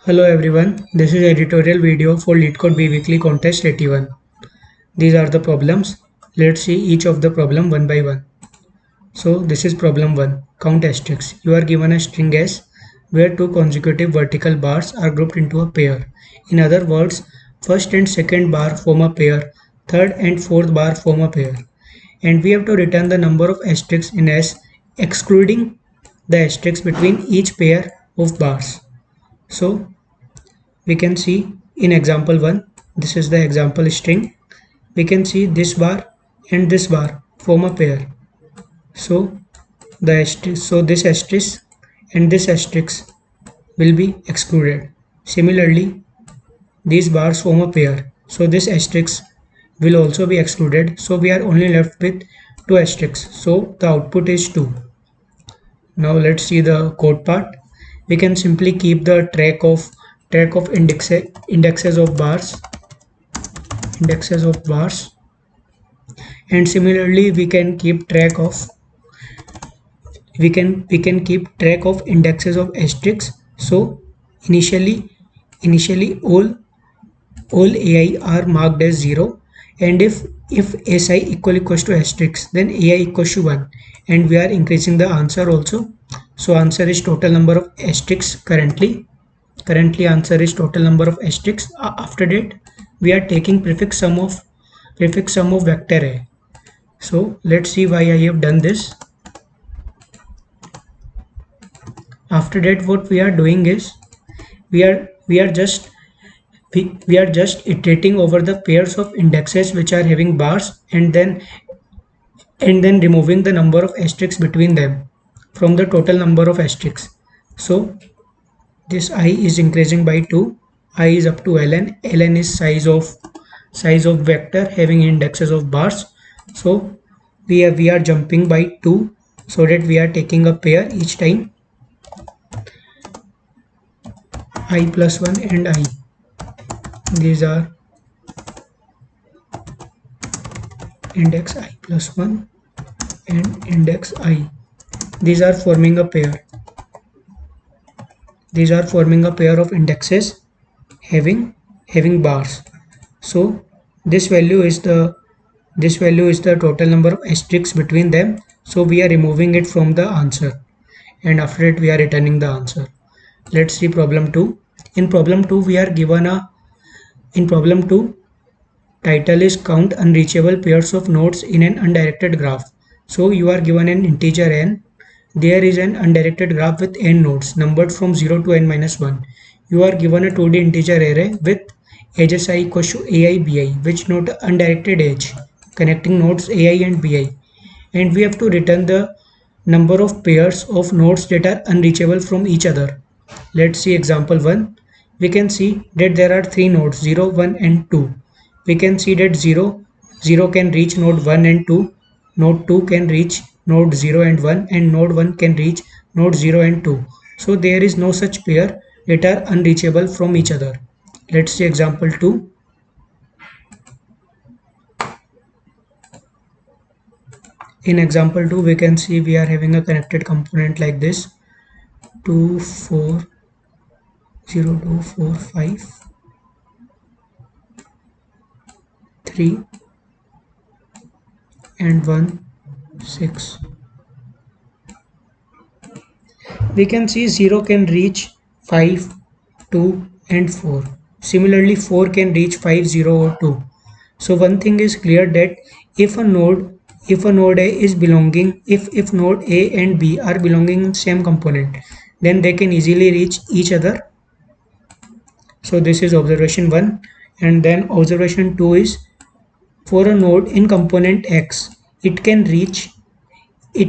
Hello everyone, this is editorial video for LeetCode B Weekly Contest 81. These are the problems. Let's see each of the problem one by one. So this is problem 1. Count asterisks. You are given a string S where two consecutive vertical bars are grouped into a pair. In other words, first and second bar form a pair, third and fourth bar form a pair. And we have to return the number of asterisks in S excluding the asterisks between each pair of bars. So we can see in example 1, this is the example string. We can see this bar and this bar form a pair. So this asterisk and this asterisk will be excluded. Similarly, these bars form a pair. So this asterisk will also be excluded. So we are only left with two asterisks. So the output is 2. Now let's see the code part. We can simply keep the track of indexes of bars, and similarly we can keep track of keep track of indexes of asterisks. So initially all ai are marked as 0, and if si equals to asterisk, then ai equals to 1, and we are increasing the answer also. So answer is total number of asterisks. Currently answer is total number of asterisks. After that we are taking prefix sum of vector a. So let's see why I have done this. After that what we are doing is we are just iterating over the pairs of indexes which are having bars, and then removing the number of asterisks between them from the total number of asterisks. So this I is increasing by 2. I is up to ln. Ln is size of vector having indexes of bars. So we are jumping by 2 so that we are taking a pair each time. I plus 1 and I. These are index I plus 1 and index I. These are forming a pair. These are forming a pair of indexes having bars. So this value is the total number of asterisks between them. So we are removing it from the answer, and after it we are returning the answer. Let's see problem 2. In problem 2 we are given title is count unreachable pairs of nodes in an undirected graph. So you are given an integer n. There is an undirected graph with n nodes numbered from 0 to n minus 1. You are given a 2D integer array with edges I equals to ai bi, which note undirected edge connecting nodes ai and bi, and we have to return the number of pairs of nodes that are unreachable from each other. Let's see example 1. We can see that there are 3 nodes 0, 1 and 2. We can see that 0 can reach node 1 and 2, node 2 can reach node 0 and 1, and node 1 can reach node 0 and 2. So there is no such pair that are unreachable from each other. Let's see example 2. In example 2 we can see we are having a connected component like this: 2 4 0 2 4 5 3 and 1 6. We can see 0 can reach 5, 2 and 4. Similarly 4 can reach 5, 0 or 2. So one thing is clear, that if a node A is belonging, if node A and B are belonging in same component, then they can easily reach each other. So this is observation 1, and then observation 2 is, for a node in component X, it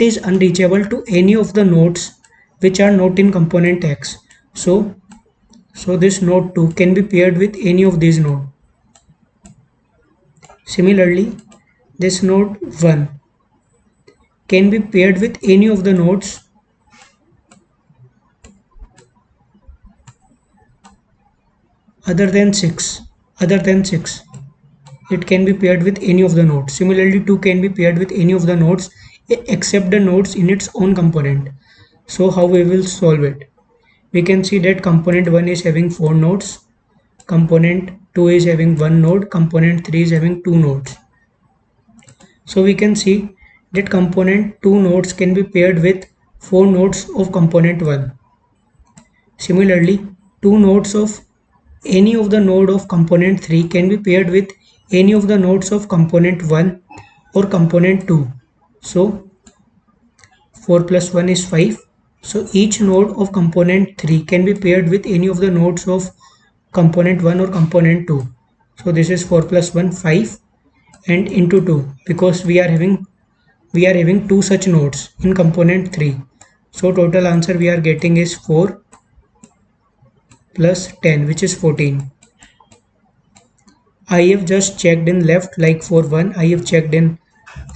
is unreachable to any of the nodes which are not in component X. So this node 2 can be paired with any of these nodes. Similarly, this node 1 can be paired with any of the nodes other than 6. It can be paired with any of the nodes. Similarly, 2 can be paired with any of the nodes except the nodes in its own component. So how we will solve it? we can see that component 1 is having 4 nodes, component 2 is having 1 node, component 3 is having 2 nodes. So we can see that component 2 nodes can be paired with 4 nodes of component 1. Similarly, 2 nodes of any of the node of component 3 can be paired with any of the nodes of component 1 or component 2. So 4 plus 1 is 5. So each node of component 3 can be paired with any of the nodes of component 1 or component 2. So this is 4 plus 1 5 and into 2 because we are having two such nodes in component 3. So total answer we are getting is 4 plus 10, which is 14. I have just checked in left, like for 1 I have checked in,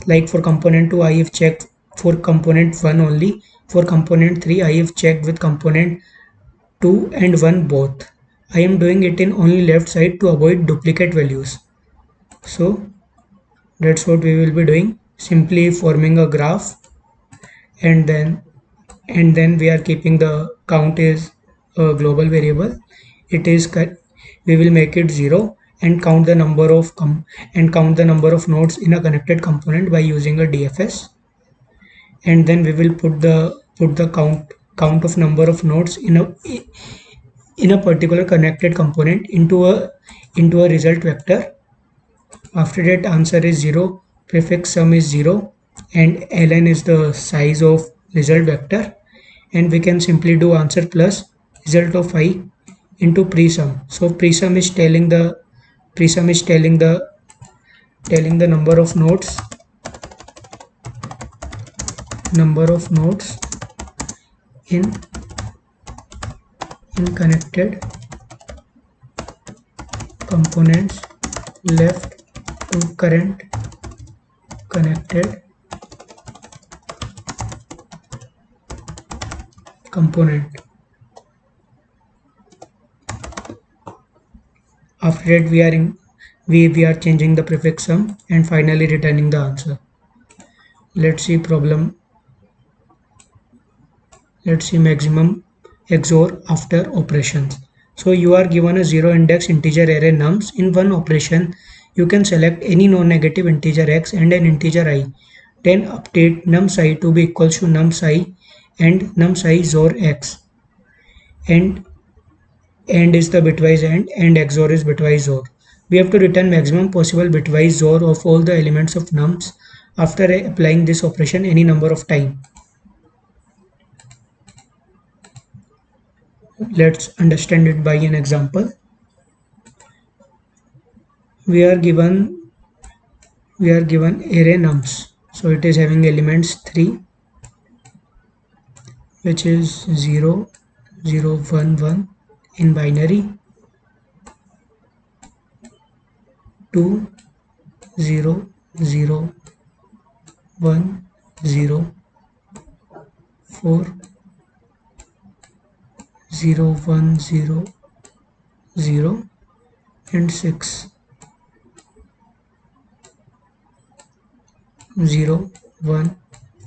like for component 2 I have checked for component 1 only. For component 3 I have checked with component 2 and 1 both. I am doing it in only left side to avoid duplicate values. So that's what we will be doing, simply forming a graph, and then we are keeping the count is a global variable. It is we will make it 0 and count the number of nodes in a connected component by using a DFS, and then we will put the count of number of nodes in a particular connected component into a result vector. After that, answer is 0, prefix sum is 0, and ln is the size of result vector, and we can simply do answer plus result of I into presum. So presum is telling the number of nodes in connected components left to current connected component. After that, we are changing the prefix sum and finally returning the answer. Let's see maximum XOR after operations. So you are given a 0 index integer array nums. In one operation, you can select any non-negative integer x and an integer I. Then update nums I to be equals to nums I and nums I XOR x. And is the bitwise and XOR is bitwise XOR. We have to return maximum possible bitwise XOR of all the elements of nums after applying this operation any number of time. Let's understand it by an example. We are given array nums. So it is having elements 3, which is 0, 0, 1, 1 in binary, 2, 0, 0, 1, 0, 4, 0, 1, 0, 0, and 6, 0, 1,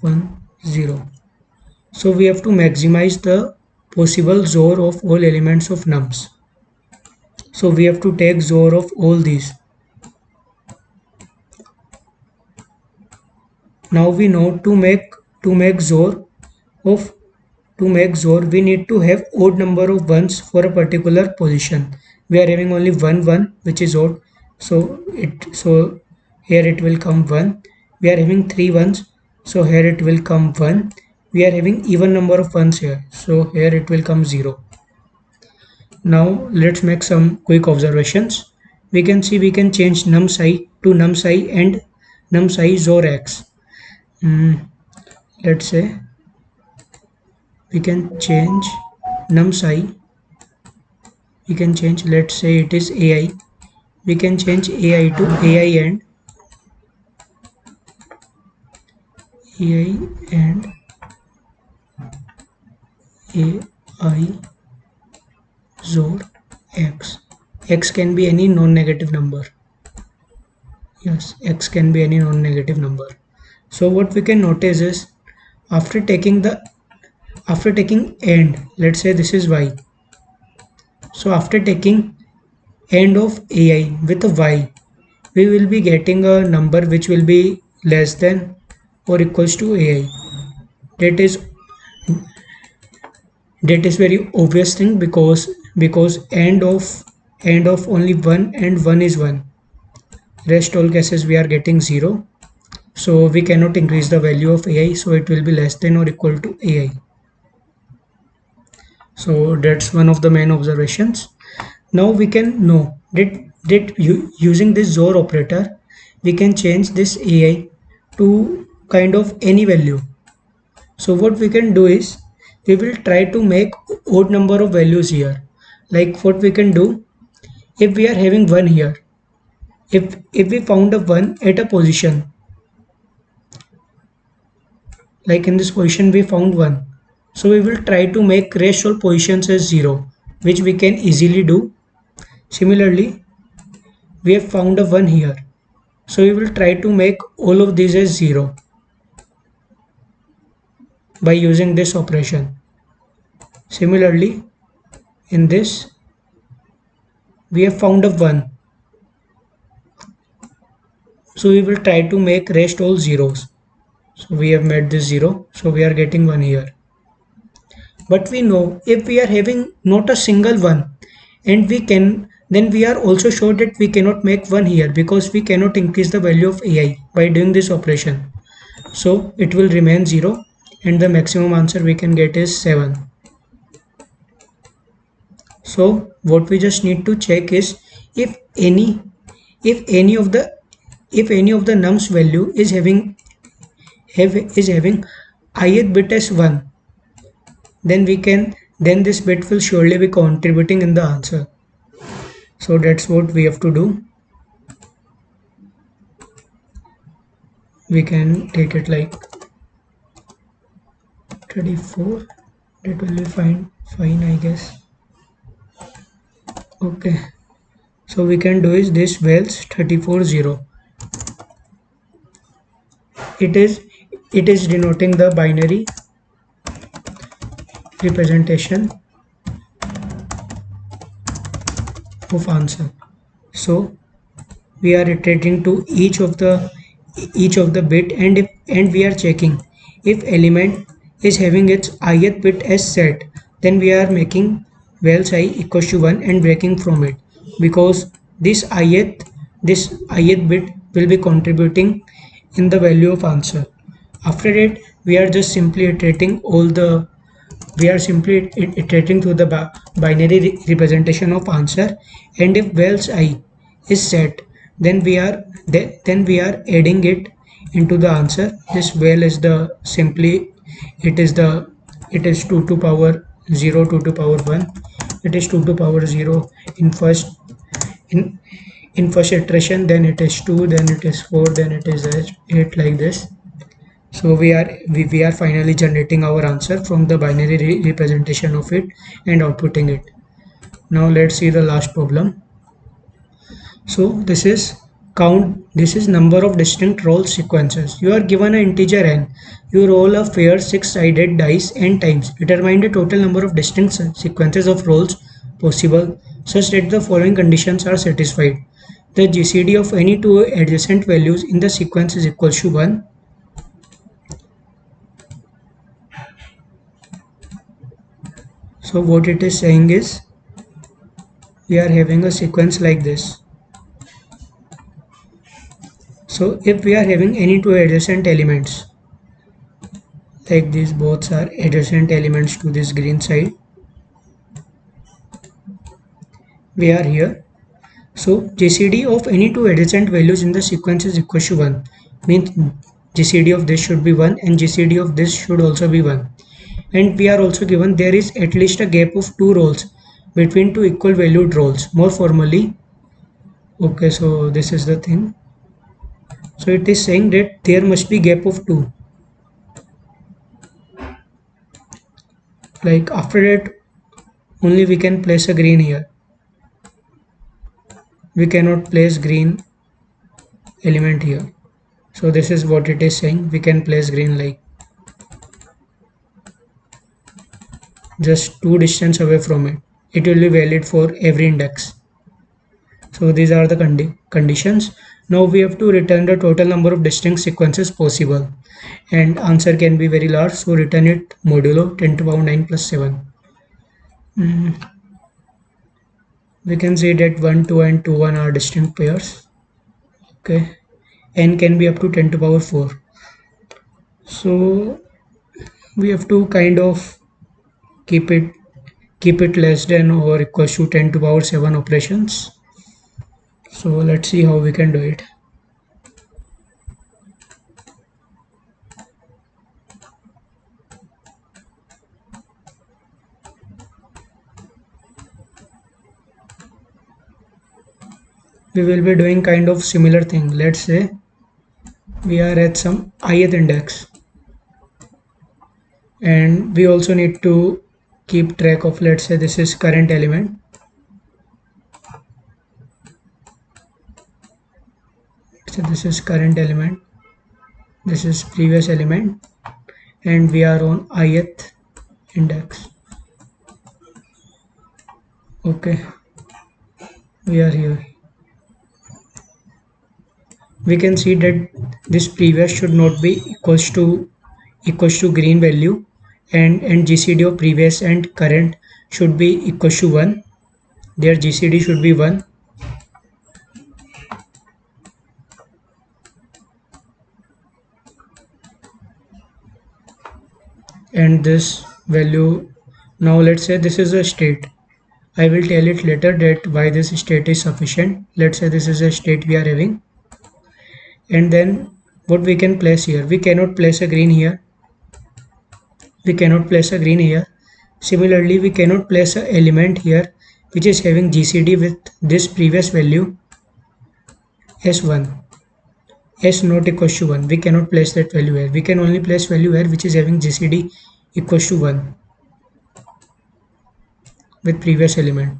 1, 0. So we have to maximize the possible XOR of all elements of nums. So we have to take XOR of all these. Now we know to make XOR we need to have odd number of ones for a particular position. We are having only 1 1, which is odd. So here it will come 1. We are having 3 ones, so here it will come 1. We are having even number of ones here, so here it will come 0. Now let's make some quick observations. We can see we can change nums I to nums I and nums I XOR x. Let's say we can change nums I. We can change, let's say it is AI. We can change AI to AI and AI XOR x. X can be any non-negative number. Yes, x can be any non-negative number. So what we can notice is after taking the after taking AND, let's say this is y. So after taking AND of AI with a y, we will be getting a number which will be less than or equals to AI. That is very obvious thing, because AND of only 1 and 1 is 1. Rest all cases we are getting 0. So we cannot increase the value of AI, so it will be less than or equal to AI. So that's one of the main observations. Now we can know that using this XOR operator, we can change this AI to kind of any value. So what we can do is, we will try to make odd number of values here. Like what we can do, if we are having 1 here, if we found a 1 at a position, like in this position we found 1, so we will try to make rest all positions as 0, which we can easily do. Similarly, we have found a 1 here, so we will try to make all of these as 0 by using this operation. Similarly, in this we have found a 1, so we will try to make rest all zeros. So we have made this 0, so we are getting 1 here. But we know if we are having not a single 1, and then we are also sure that we cannot make 1 here, because we cannot increase the value of AI by doing this operation. So it will remain 0, and the maximum answer we can get is 7. So what we just need to check is, if any if any of the nums value is having ith bit as 1, then this bit will surely be contributing in the answer. So that's what we have to do. We can take it like 34. That will be fine, I guess. Okay, so we can do is this vals 34 0. It is denoting the binary representation of answer. So we are iterating to each of the bit, and we are checking if element is having its ith bit as set, then we are making vals I equals to 1 and breaking from it, because this ith bit will be contributing in the value of answer. After that, we are simply iterating through the binary representation of answer, and if vals I is set, then we are adding it into the answer. This val is the simply it is 2 to power 0, 2 to power 1. It is 2 to power 0 in first iteration, then it is 2, then it is 4, then it is 8, like this. So we are finally generating our answer from the binary representation of it and outputting it. Now let's see the last problem. So this is number of distinct roll sequences. You are given an integer n. You roll a fair 6-sided dice n times. Determine the total number of distinct sequences of rolls possible such that the following conditions are satisfied. The GCD of any two adjacent values in the sequence is equal to 1. So what it is saying is, we are having a sequence like this. So if we are having any two adjacent elements, like these both are adjacent elements to this green side, we are here. So GCD of any two adjacent values in the sequence is equal to 1. Means GCD of this should be 1 and GCD of this should also be 1. And we are also given there is at least a gap of 2 rolls between two equal valued rolls. More formally, okay, so this is the thing. So it is saying that there must be gap of 2. Like after that only we can place a green here. We cannot place green element here. So this is what it is saying. We can place green like. just two distance away from it. It will be valid for every index. So these are the conditions. Now we have to return the total number of distinct sequences possible, and answer can be very large, so return it modulo 10 to the power 9 plus 7. We can say that 1 2 and 2 1 are distinct pairs. Okay, n can be up to 10 to the power 4. So we have to kind of keep it less than or equal to 10 to the power 7 operations. So let's see how we can do it. We will be doing kind of similar thing. Let's say we are at some ith index, and we also need to keep track of, let's say this is current element, so this is current element, this is previous element, and we are on ith index. Okay, we are here. We can see that this previous should not be equals to green value, and GCD of previous and current should be equals to 1. Their GCD should be 1. And this value, now let's say this is a state. I will tell it later that why this state is sufficient. Let's say this is a state we are having, and then what we can place here, we cannot place a green here, similarly we cannot place an element here which is having GCD with this previous value s1, s not equals to 1. We cannot place that value here. We can only place value here which is having GCD equals to 1 with previous element.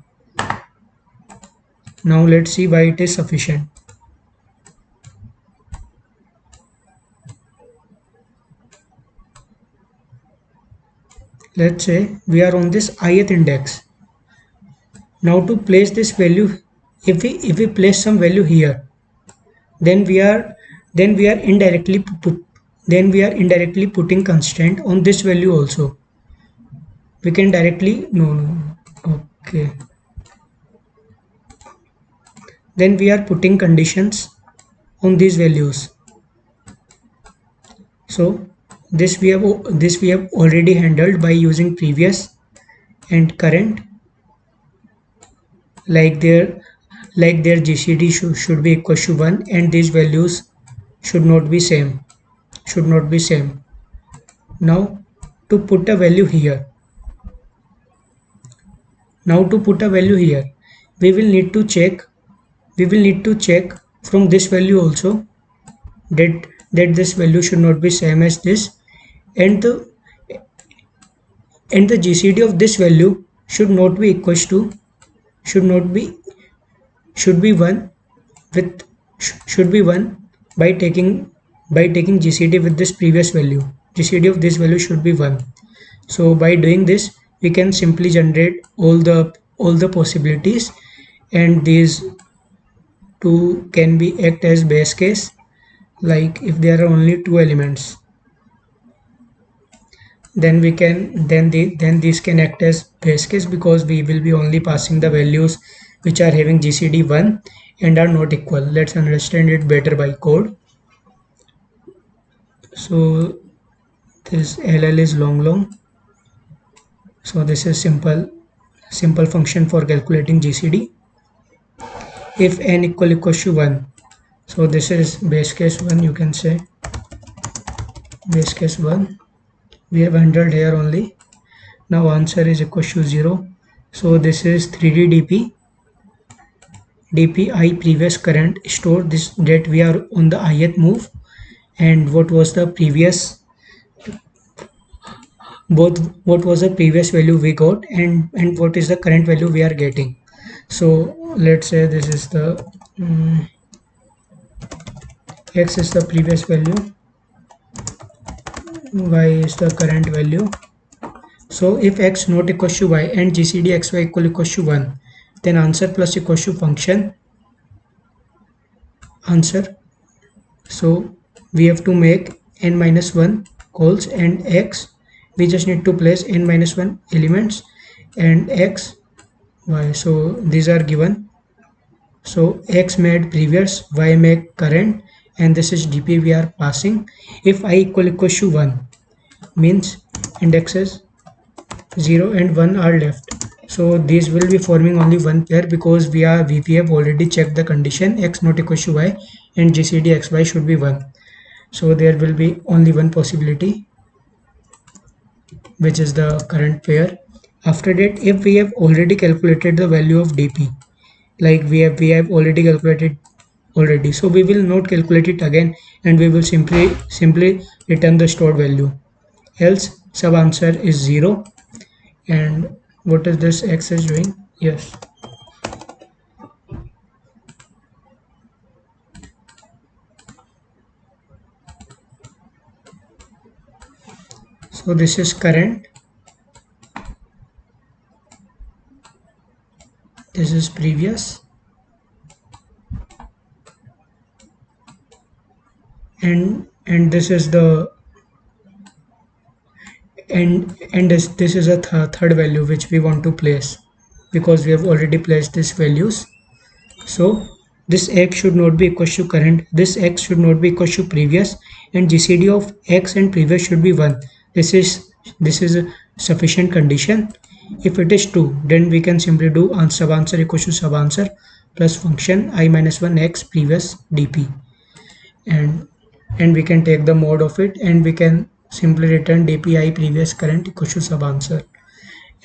Now let's see why it is sufficient. Let's say we are on this ith index. Now to place this value, if we place some value here, then we are indirectly putting constraint on this value also. We can directly okay. Then we are putting conditions on these values. So this we have already handled by using previous and current, like their GCD should be equal to 1, and these values should not be same. Now to put a value here, we will need to check from this value also that this value should not be same as this, and the GCD of this value should be 1 by taking GCD with this previous value. GCD of this value should be 1. So by doing this, we can simply generate all the possibilities, and these two can be act as base case. Like if there are only two elements, then these can act as base case, because we will be only passing the values which are having GCD 1 and are not equal. Let's understand it better by code. So this LL is long. So this is simple function for calculating GCD. If n equals to 1, so this is base case 1, you can say base case 1. We have handled here only. Now answer is equal to 0. So this is 3D DPI previous current store this that we are on the ith move, and what was the previous value we got, and what is the current value we are getting. So let's say this is the x is the previous value, y is the current value. So if x not equals to y and GCD xy equals to 1, then answer plus equals to function answer. So we have to make n minus 1 calls and x, we just need to place n minus 1 elements and x, y. So these are given. So x made previous, y make current, and this is dp we are passing. If I equals to 1 means indexes 0 and 1 are left. So these will be forming only one pair because we have already checked the condition x not equals to y and GCD xy should be 1. So there will be only one possibility, which is the current pair. After that, if we have already calculated the value of dp, like we have already calculated already, so we will not calculate it again and we will simply return the stored value. Else sub answer is 0. And what is this x is doing? Yes, so this is current, this is previous, and this is the this is a third value which we want to place because we have already placed these values. So this x should not be equal to current, this x should not be equal to previous, and GCD of x and previous should be 1. This is a sufficient condition. If it is 2, then we can simply do sub answer equals to sub answer plus function I minus 1 x previous dp, and we can take the mode of it and we can simply return dpi previous current equals to sub answer.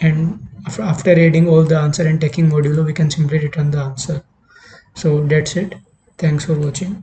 And after adding all the answer and taking modulo, we can simply return the answer. So that's it. Thanks for watching.